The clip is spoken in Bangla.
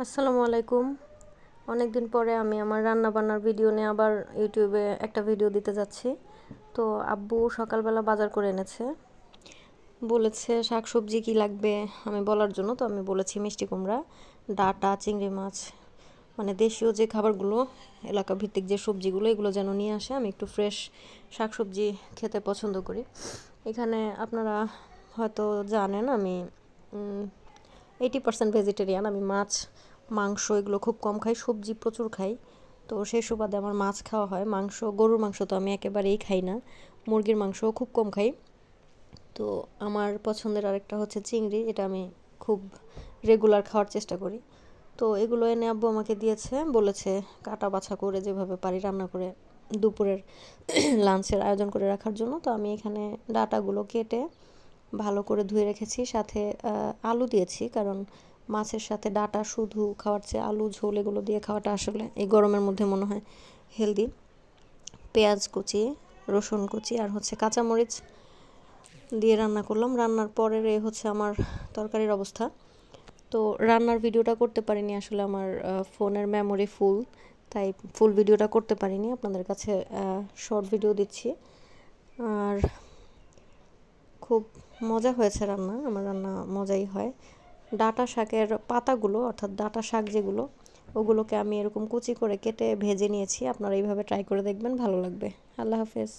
আসসালামু আলাইকুম। অনেক দিন পরে আমি আমার রান্না বান্নার ভিডিও নিয়ে আবার ইউটিউবে একটা ভিডিও দিতে যাচ্ছি। তো আব্বু সকালবেলা বাজার করে এনেছে, বলেছে শাকসবজি কী লাগবে আমি বলার জন্য। তো আমি বলেছি মিষ্টি কুমড়া, ডাঁটা, চিংড়ি মাছ, মানে দেশীয় যে খাবারগুলো, এলাকা ভিত্তিক যে সবজিগুলো, এগুলো যেন নিয়ে আসে। আমি একটু ফ্রেশ শাকসবজি খেতে পছন্দ করি। এখানে আপনারা হয়তো জানেন আমি 80% ভেজিটেরিয়ান। আমি মাছ, মাংস এগুলো খুব কম খাই, সবজি প্রচুর খাই। তো সেই সুবাদে আমার মাছ খাওয়া হয়। মাংস, গরুর মাংস তো আমি একেবারেই খাই না, মুরগির মাংসও খুব কম খাই। তো আমার পছন্দের আরেকটা হচ্ছে চিংড়ি, এটা আমি খুব রেগুলার খাওয়ার চেষ্টা করি। তো এগুলো এনে আব্বু আমাকে দিয়েছে, বলেছে কাটা বাছা করে যেভাবে পারি রান্না করে দুপুরের লাঞ্চের আয়োজন করে রাখার জন্য। তো আমি এখানে ডাঁটাগুলো কেটে ভালো করে ধুয়ে রেখেছি, সাথে আলু দিয়েছি, কারণ মাছের সাথে ডাঁটা শুধু খাওয়ার চেয়ে আলু ঝোল এগুলো দিয়ে খাওয়াটা আসলে এই গরমের মধ্যে মনে হয় হেলদি। পেঁয়াজ কুচি, রসুন কুচি আর হচ্ছে কাঁচামরিচ দিয়ে রান্না করলাম। রান্নার পরের এই হচ্ছে আমার তরকারির অবস্থা। তো রান্নার ভিডিওটা করতে পারিনি, আসলে আমার ফোনের মেমোরি ফুল, তাই ফুল ভিডিওটা করতে পারিনি। আপনাদের কাছে শর্ট ভিডিও দিচ্ছি। আর খুব মজা হয়েছে রান্না, আমার রান্না মজাই হয়। ডাঁটা শাকের পাতাগুলো, অর্থাৎ ডাঁটা শাক যেগুলো, ওগুলোকে আমি এরকম কুচি করে কেটে ভেজে নিয়েছি। আপনারা এইভাবে ট্রাই করে দেখবেন, ভালো লাগবে। আল্লাহ হাফেজ।